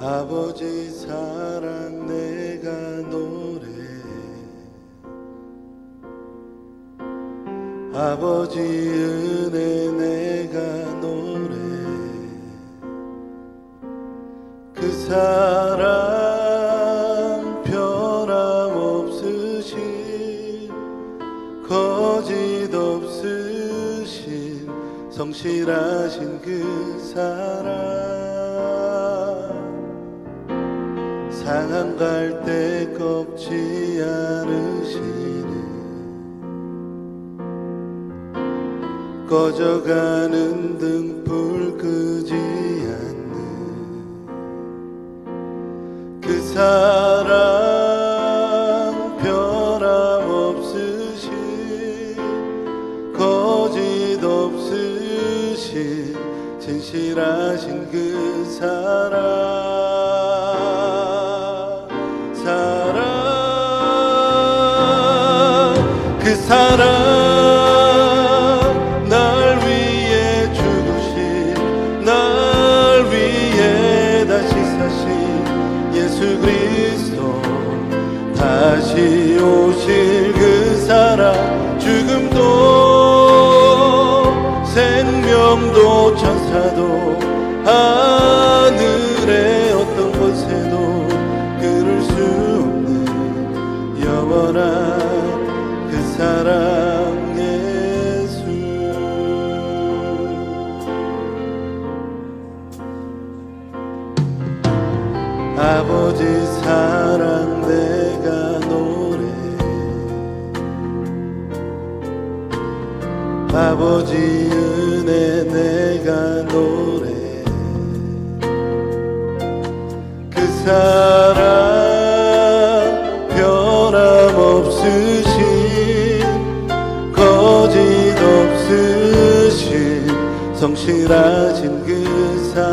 아버지 사랑 내가 노래해, 아버지 은혜 내가 노래해. 그 사랑 변함없으신, 거짓 없으신, 성실하신 그 사랑, 상한 갈대 꺾지 않으시는, 꺼져가는 등불 끄지 않는 그 사랑 변함없으신, 거짓 없으신, 진실하신 그 사랑, 그 사랑, 날 위해 죽으신, 날 위해 다시 사신 예수 그리스도, 다시 오실 그 사랑, 죽음도 생명도 천사도 하늘의 어떤 곳에도 끊을 수 없는 영원한 그 사랑 예수. 아버지 사랑 내가 노래해, 아버지 은혜 내가 노래해. 그 사랑 변함없으신, 거짓 없으신, 성실하신 그 사랑,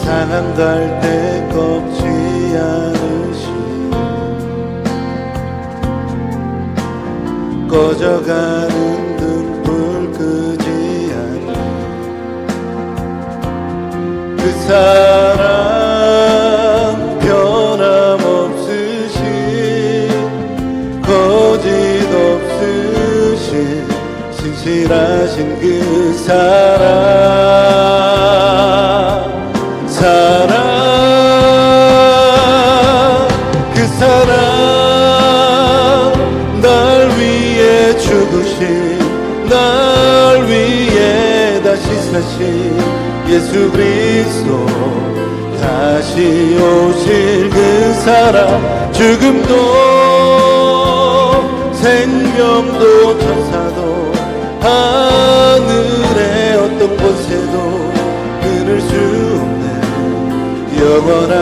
상한 갈대 꺾지 않으신, 꺼져가는 등불 끄지 않는 그 사랑 변함없으신, 거짓 없으신, 신실하신 그 사랑, 그 사랑, 날 위해 죽으신, 날 위해 다시 사신 예수 그리스도, 다시 오실 그 사랑, 죽음도 생명도 천사도 하늘의 어떤 곳에도 끊을 수 없는 영원한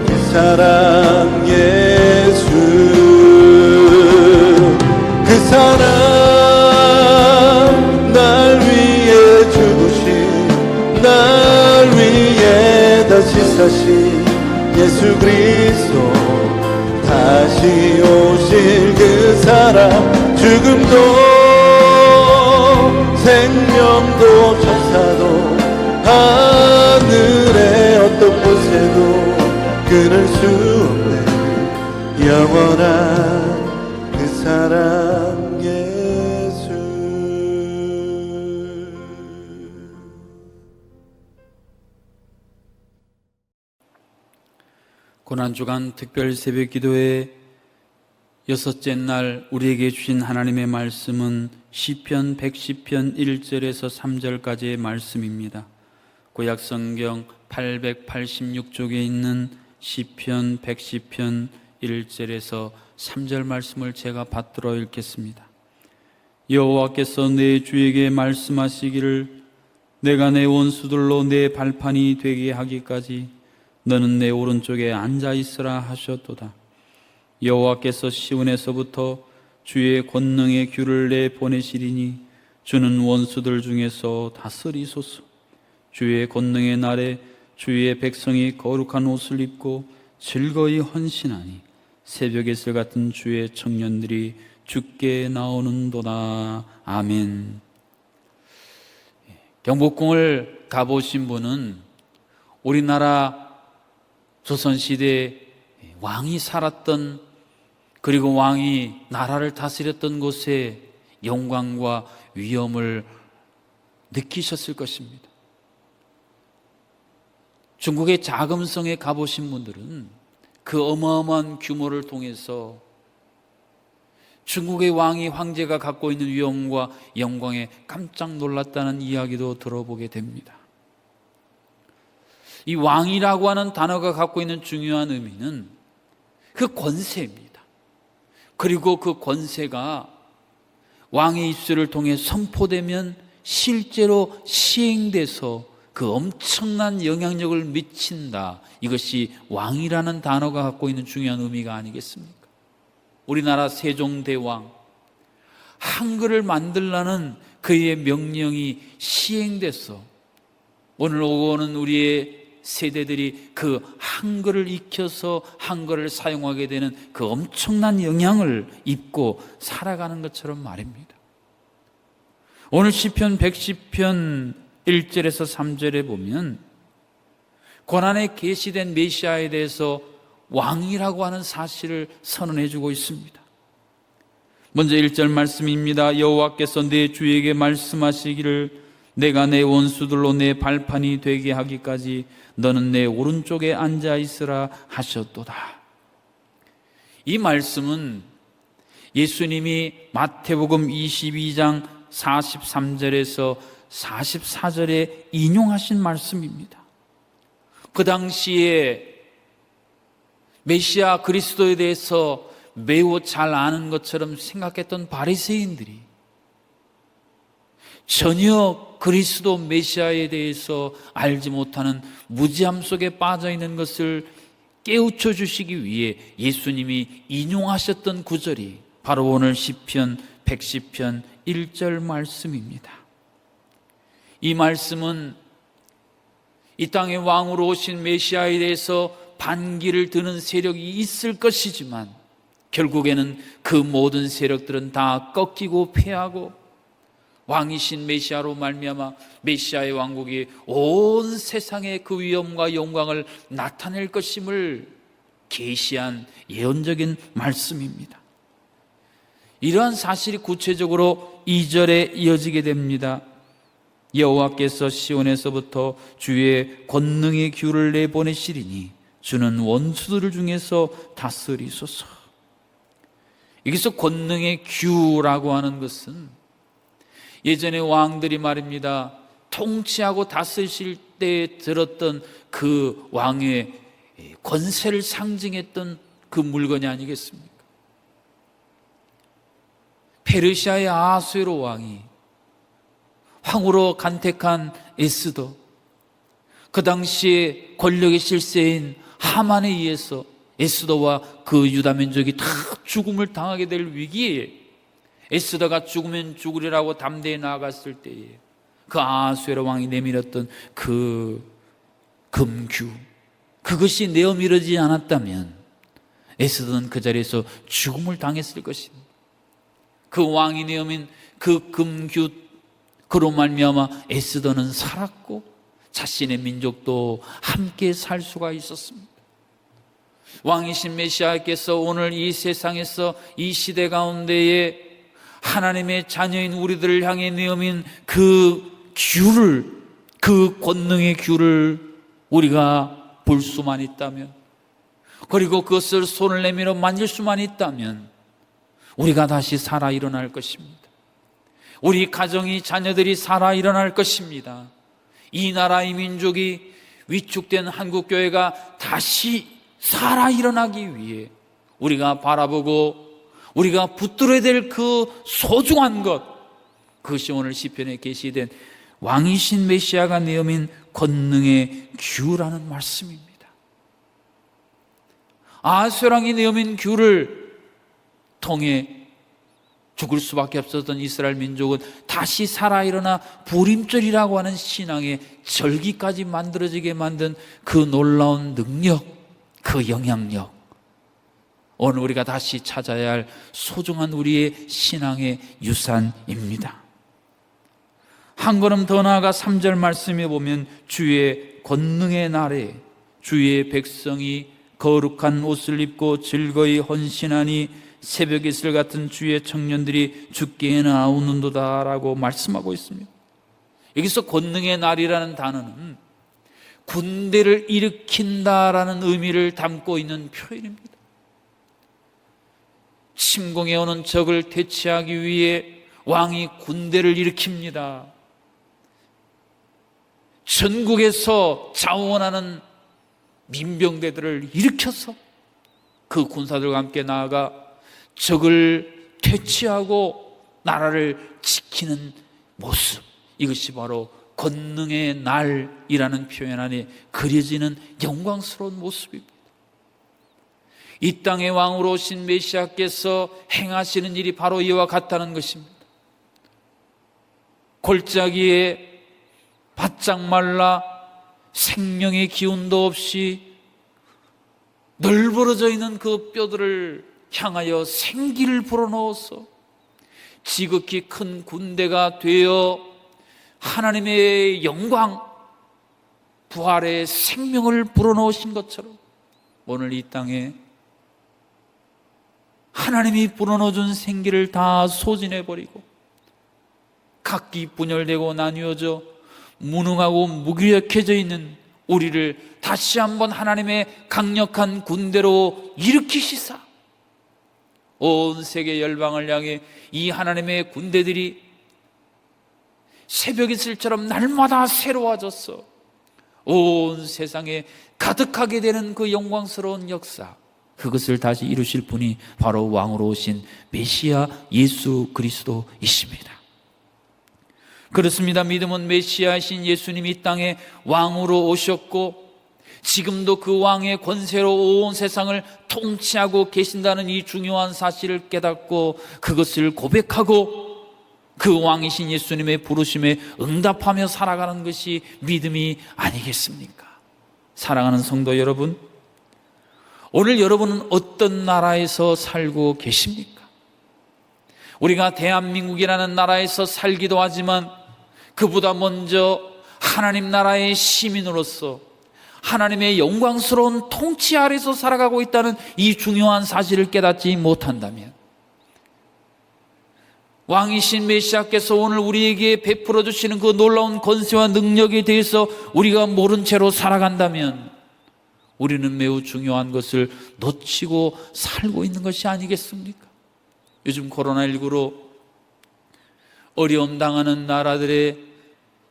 그 사랑 예수. 그 사랑, 날 위해 죽으신, 날 위해 다시 사신 예수 그리스도, 다시 오실 그 사랑, 죽음도 생명도 천사도 하늘의 어떤 곳에도 끊을 수 없는 영원한 그 사랑 예수. 고난주간 특별 새벽 기도회 여섯째 날 우리에게 주신 하나님의 말씀은 시편 110편 1절에서 3절까지의 말씀입니다. 구약 성경 886쪽에 있는 시편 110편 1절에서 3절 말씀을 제가 받들어 읽겠습니다. 여호와께서 내 주에게 말씀하시기를, 내가 내 원수들로 내 발판이 되게 하기까지 너는 내 오른쪽에 앉아 있으라 하셨도다. 여호와께서 시온에서부터 주의 권능의 규를 내 보내시리니 주는 원수들 중에서 다스리소서. 주의 권능의 날에 주의 백성이 거룩한 옷을 입고 즐거이 헌신하니 새벽의 슬 같은 주의 청년들이 주께 나오는도다. 아멘. 경복궁을 가보신 분은 우리나라 조선시대 왕이 살았던, 그리고 왕이 나라를 다스렸던 곳의 영광과 위엄을 느끼셨을 것입니다. 중국의 자금성에 가보신 분들은 그 어마어마한 규모를 통해서 중국의 왕이, 황제가 갖고 있는 위엄과 영광에 깜짝 놀랐다는 이야기도 들어보게 됩니다. 이 왕이라고 하는 단어가 갖고 있는 중요한 의미는 그 권세입니다. 그리고 그 권세가 왕의 입술을 통해 선포되면 실제로 시행돼서 그 엄청난 영향력을 미친다. 이것이 왕이라는 단어가 갖고 있는 중요한 의미가 아니겠습니까? 우리나라 세종대왕, 한글을 만들라는 그의 명령이 시행돼서 오늘 오는 우리의 세대들이 그 한글을 익혀서 한글을 사용하게 되는 그 엄청난 영향을 입고 살아가는 것처럼 말입니다. 오늘 시편 110편 1절에서 3절에 보면 고난에 계시된 메시아에 대해서 왕이라고 하는 사실을 선언해 주고 있습니다. 먼저 1절 말씀입니다. 여호와께서 내 주에게 말씀하시기를 내가 내 원수들로 내 발판이 되게 하기까지 너는 내 오른쪽에 앉아 있으라 하셨도다. 이 말씀은 예수님이 마태복음 22장 43절에서 44절에 인용하신 말씀입니다. 그 당시에 메시아 그리스도에 대해서 매우 잘 아는 것처럼 생각했던 바리새인들이 전혀 그리스도 메시아에 대해서 알지 못하는 무지함 속에 빠져 있는 것을 깨우쳐 주시기 위해 예수님이 인용하셨던 구절이 바로 오늘 시편 110편 1절 말씀입니다. 이 말씀은 이 땅의 왕으로 오신 메시아에 대해서 반기를 드는 세력이 있을 것이지만 결국에는 그 모든 세력들은 다 꺾이고 패하고 왕이신 메시아로 말미암아 메시아의 왕국이 온 세상에 그 위엄과 영광을 나타낼 것임을 계시한 예언적인 말씀입니다. 이러한 사실이 구체적으로 2절에 이어지게 됩니다. 여호와께서 시온에서부터 주의 권능의 규를 내보내시리니 주는 원수들 중에서 다스리소서. 여기서 권능의 규라고 하는 것은 예전에 왕들이 말입니다, 통치하고 다스리실 때 들었던 그 왕의 권세를 상징했던 그 물건이 아니겠습니까? 페르시아의 아하수에로 왕이 황후로 간택한 에스더, 그 당시에 권력의 실세인 하만에 의해서 에스더와 그 유다 민족이 다 죽음을 당하게 될 위기에 에스더가 죽으면 죽으리라고 담대히 나아갔을 때에 그 아하수에로 왕이 내밀었던 그 금규, 그것이 내어밀어지지 않았다면 에스더는 그 자리에서 죽음을 당했을 것입니다. 그 왕이 내어민 그 금규, 그로 말미암아 에스더는 살았고 자신의 민족도 함께 살 수가 있었습니다. 왕이신 메시아께서 오늘 이 세상에서 이 시대 가운데에 하나님의 자녀인 우리들을 향해 내어민 그 규를, 그 권능의 규를 우리가 볼 수만 있다면, 그리고 그것을 손을 내밀어 만질 수만 있다면 우리가 다시 살아 일어날 것입니다. 우리 가정이, 자녀들이 살아 일어날 것입니다. 이 나라, 이 민족이, 위축된 한국교회가 다시 살아 일어나기 위해 우리가 바라보고 우리가 붙들어야 될 그 소중한 것, 그것이 오늘 시편에 계시된 왕이신 메시아가 내어민 권능의 규라는 말씀입니다. 아하수에랑이 내어민 규를 통해 죽을 수밖에 없었던 이스라엘 민족은 다시 살아 일어나 부림절이라고 하는 신앙의 절기까지 만들어지게 만든 그 놀라운 능력, 그 영향력, 오늘 우리가 다시 찾아야 할 소중한 우리의 신앙의 유산입니다. 한 걸음 더 나아가 3절 말씀에 보면 주의 권능의 날에 주의 백성이 거룩한 옷을 입고 즐거이 헌신하니 새벽 이슬 같은 주의 청년들이 주께 나오는도다 라고 말씀하고 있습니다. 여기서 권능의 날이라는 단어는 군대를 일으킨다라는 의미를 담고 있는 표현입니다. 침공해 오는 적을 대치하기 위해 왕이 군대를 일으킵니다. 전국에서 자원하는 민병대들을 일으켜서 그 군사들과 함께 나아가 적을 퇴치하고 나라를 지키는 모습, 이것이 바로 권능의 날이라는 표현 안에 그려지는 영광스러운 모습입니다. 이 땅의 왕으로 오신 메시아께서 행하시는 일이 바로 이와 같다는 것입니다. 골짜기에 바짝 말라 생명의 기운도 없이 널브러져 있는 그 뼈들을 향하여 생기를 불어넣어서 지극히 큰 군대가 되어 하나님의 영광, 부활의 생명을 불어넣으신 것처럼 오늘 이 땅에 하나님이 불어넣어준 생기를 다 소진해버리고 각기 분열되고 나뉘어져 무능하고 무기력해져 있는 우리를 다시 한번 하나님의 강력한 군대로 일으키시사 온 세계 열방을 향해 이 하나님의 군대들이 새벽 이슬처럼 날마다 새로워졌어 온 세상에 가득하게 되는 그 영광스러운 역사, 그것을 다시 이루실 분이 바로 왕으로 오신 메시아 예수 그리스도이십니다. 그렇습니다. 믿음은 메시아이신 예수님이 이 땅에 왕으로 오셨고 지금도 그 왕의 권세로 온 세상을 통치하고 계신다는 이 중요한 사실을 깨닫고 그것을 고백하고 그 왕이신 예수님의 부르심에 응답하며 살아가는 것이 믿음이 아니겠습니까? 사랑하는 성도 여러분, 오늘 여러분은 어떤 나라에서 살고 계십니까? 우리가 대한민국이라는 나라에서 살기도 하지만 그보다 먼저 하나님 나라의 시민으로서 하나님의 영광스러운 통치 아래서 살아가고 있다는 이 중요한 사실을 깨닫지 못한다면 왕이신 메시아께서 오늘 우리에게 베풀어 주시는 그 놀라운 권세와 능력에 대해서 우리가 모른 채로 살아간다면 우리는 매우 중요한 것을 놓치고 살고 있는 것이 아니겠습니까? 요즘 코로나19로 어려움 당하는 나라들의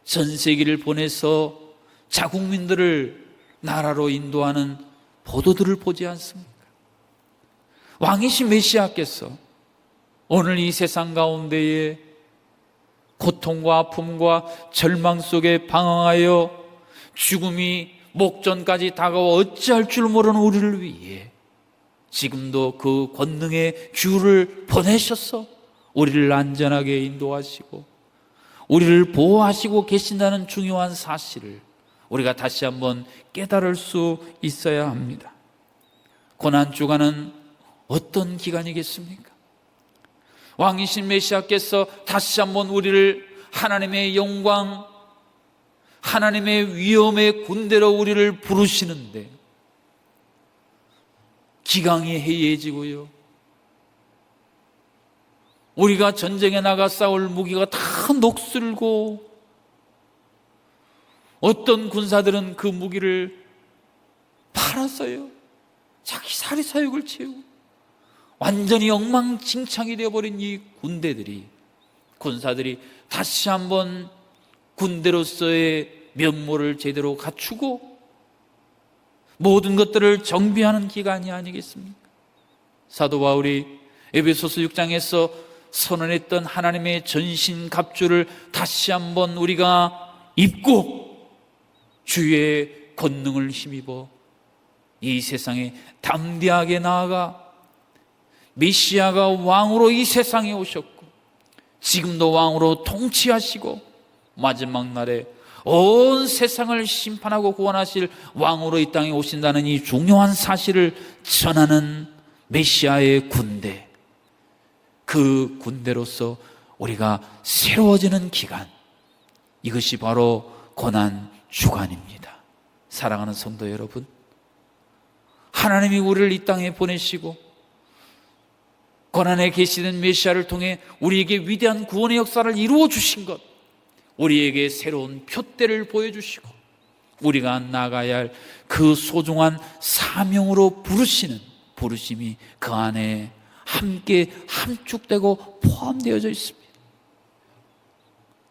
전세기를 보내서 자국민들을 나라로 인도하는 보도들을 보지 않습니까? 왕이신 메시아께서 오늘 이 세상 가운데에 고통과 아픔과 절망 속에 방황하여 죽음이 목전까지 다가와 어찌할 줄 모르는 우리를 위해 지금도 그 권능의 귤을 보내셔서 우리를 안전하게 인도하시고 우리를 보호하시고 계신다는 중요한 사실을 우리가 다시 한번 깨달을 수 있어야 합니다. 고난주간은 어떤 기간이겠습니까? 왕이신 메시아께서 다시 한번 우리를 하나님의 영광, 하나님의 위엄의 군대로 우리를 부르시는데 기강이 해이해지고요, 우리가 전쟁에 나가 싸울 무기가 다 녹슬고 어떤 군사들은 그 무기를 팔았어요. 자기 사리사욕을 채우고 완전히 엉망진창이 되어버린 이 군사들이 다시 한번 군대로서의 면모를 제대로 갖추고 모든 것들을 정비하는 기간이 아니겠습니까? 사도 바울이 에베소서 6장에서 선언했던 하나님의 전신갑주를 다시 한번 우리가 입고 주의 권능을 힘입어 이 세상에 담대하게 나아가 메시아가 왕으로 이 세상에 오셨고 지금도 왕으로 통치하시고 마지막 날에 온 세상을 심판하고 구원하실 왕으로 이 땅에 오신다는 이 중요한 사실을 전하는 메시아의 군대, 그 군대로서 우리가 새로워지는 기간, 이것이 바로 고난 주간입니다. 사랑하는 성도 여러분, 하나님이 우리를 이 땅에 보내시고 고난에 계시는 메시아를 통해 우리에게 위대한 구원의 역사를 이루어 주신 것, 우리에게 새로운 표대를 보여주시고 우리가 나가야 할 그 소중한 사명으로 부르시는 부르심이 그 안에 함께 함축되고 포함되어져 있습니다.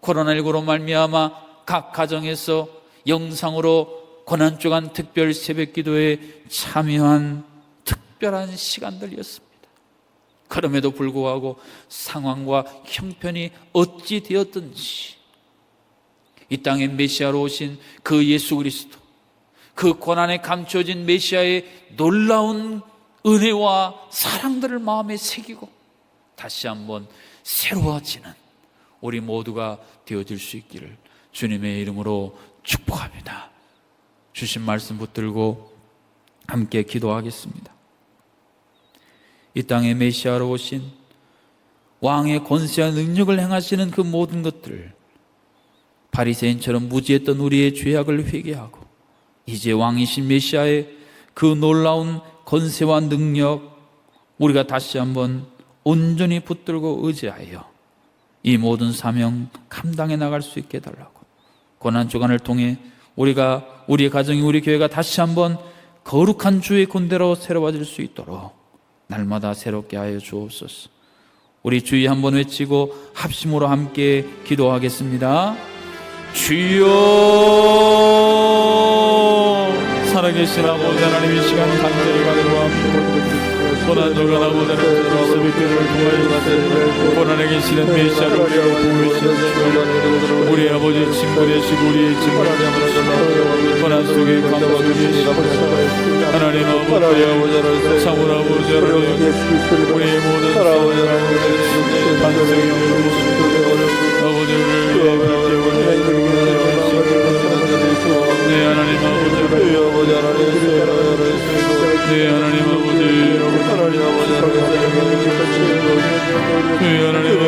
코로나19로 말미암아 각 가정에서 영상으로 고난주간 특별 새벽기도에 참여한 특별한 시간들이었습니다. 그럼에도 불구하고 상황과 형편이 어찌 되었든지 이 땅에 메시아로 오신 그 예수 그리스도, 그 고난에 감춰진 메시아의 놀라운 은혜와 사랑들을 마음에 새기고 다시 한번 새로워지는 우리 모두가 되어질 수 있기를 주님의 이름으로 축복합니다. 주신 말씀 붙들고 함께 기도하겠습니다. 이 땅에 메시아로 오신 왕의 권세와 능력을 행하시는 그 모든 것들, 바리새인처럼 무지했던 우리의 죄악을 회개하고 이제 왕이신 메시아의 그 놀라운 권세와 능력, 우리가 다시 한번 온전히 붙들고 의지하여 이 모든 사명 감당해 나갈 수 있게 해달라고, 고난주간을 통해 우리의 가정이, 우리 교회가 다시 한번 거룩한 주의 군대로 새로워질 수 있도록 날마다 새롭게 하여 주옵소서. 우리 주의 한번 외치고 합심으로 함께 기도하겠습니다. 주여, 살아계신 아버지 하나님, 이 시간 간절히 간구합니다. 고난주간 아버지 하나님, 고난에 계시는 메시아를 우리가 보고 계시는 우리 아버지 친구 되시고 우리의 친구 되시고 고난 속에 감사하고 계시고 하나님 아버지, 참으로 아버지 하나님, 우리의 모든 반성이 아버지를 네 하나님 아버지, 네 하나님 아버지, 네 하나님 아버지, 네 하나님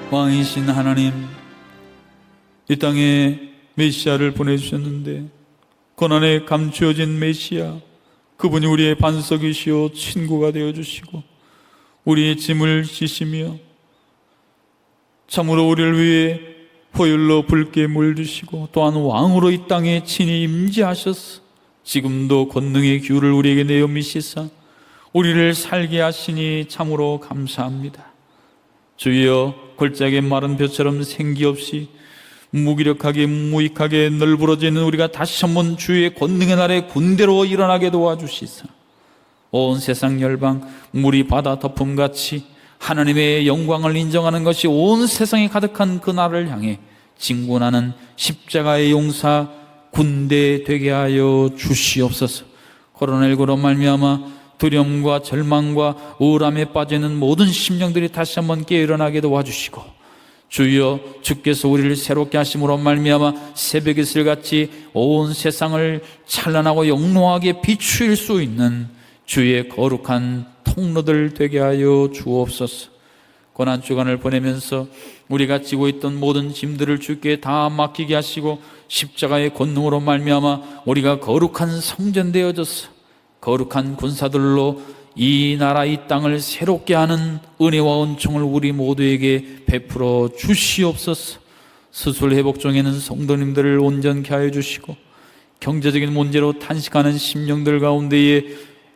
왕이신 하나님, 이 땅에 메시아를 보내주셨는데 고난에 감추어진 메시아, 그분이 우리의 반석이시오 친구가 되어주시고 우리의 짐을 지시며 참으로 우리를 위해 포율로 붉게 물주시고 또한 왕으로 이 땅에 친히 임재하셔서 지금도 권능의 기울을 우리에게 내어 미시사 우리를 살게 하시니 참으로 감사합니다. 주여, 골짜기의 마른 벼처럼 생기 없이 무기력하게 무익하게 널브러지는 우리가 다시 한번 주의 권능의 날에 군대로 일어나게 도와주시사 온 세상 열방 물이 바다 덮음같이 하나님의 영광을 인정하는 것이 온 세상에 가득한 그 날을 향해 진군하는 십자가의 용사 군대 되게 하여 주시옵소서. 코로나19로 말미암아 두려움과 절망과 우울함에 빠지는 모든 심령들이 다시 한번 깨어나게 도와주시고, 주여 주께서 우리를 새롭게 하심으로 말미암아 새벽 이슬같이 온 세상을 찬란하고 영롱하게 비추일 수 있는 주의 거룩한 통로들 되게 하여 주옵소서. 고난주간을 보내면서 우리가 지고 있던 모든 짐들을 주께 다 맡기게 하시고, 십자가의 권능으로 말미암아 우리가 거룩한 성전 되어져서 거룩한 군사들로 이 나라 이 땅을 새롭게 하는 은혜와 은총을 우리 모두에게 베풀어 주시옵소서. 수술 회복 중에는 성도님들을 온전케 하여 주시고, 경제적인 문제로 탄식하는 심령들 가운데에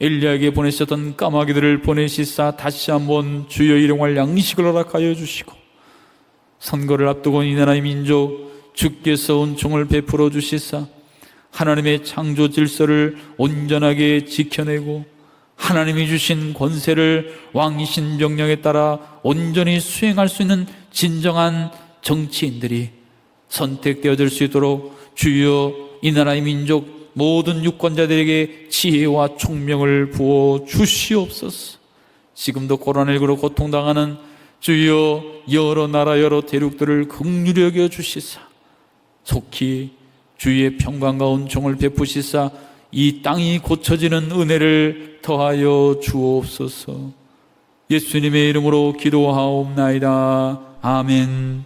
엘리야에게 보내셨던 까마귀들을 보내시사 다시 한번 주여 일용할 양식을 허락하여 주시고, 선거를 앞두고 이 나라의 민족 주께서 은총을 베풀어 주시사 하나님의 창조 질서를 온전하게 지켜내고 하나님이 주신 권세를 왕이신 명령에 따라 온전히 수행할 수 있는 진정한 정치인들이 선택되어질 수 있도록 주여 이 나라의 민족 모든 유권자들에게 지혜와 총명을 부어 주시옵소서. 지금도 코로나19로 고통당하는 주여 여러 나라 여러 대륙들을 긍휼히 여겨 주시사 속히 주의 평강과 은총을 베푸시사 이 땅이 고쳐지는 은혜를 더하여 주옵소서. 예수님의 이름으로 기도하옵나이다. 아멘.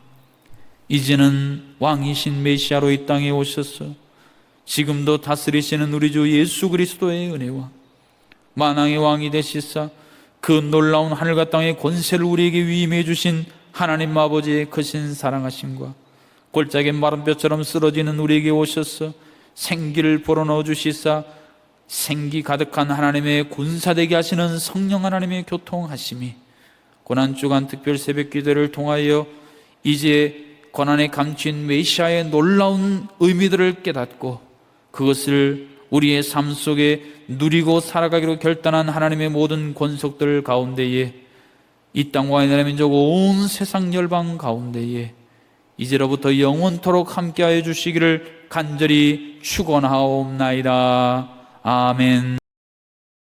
이제는 왕이신 메시아로 이 땅에 오셔서 지금도 다스리시는 우리 주 예수 그리스도의 은혜와 만왕의 왕이 되시사 그 놀라운 하늘과 땅의 권세를 우리에게 위임해 주신 하나님 아버지의 크신 사랑하심과 골짜기 마른 뼈처럼 쓰러지는 우리에게 오셔서 생기를 불어넣어 주시사 생기 가득한 하나님의 군사되게 하시는 성령 하나님의 교통하심이 고난주간 특별 새벽 기도를 통하여 이제 고난에 감춘 메시아의 놀라운 의미들을 깨닫고 그것을 우리의 삶 속에 누리고 살아가기로 결단한 하나님의 모든 권속들 가운데에 이 땅과 이 나라 민족 온 세상 열방 가운데에 이제로부터 영원토록 함께하여 주시기를 간절히 축원하옵나이다. 아멘.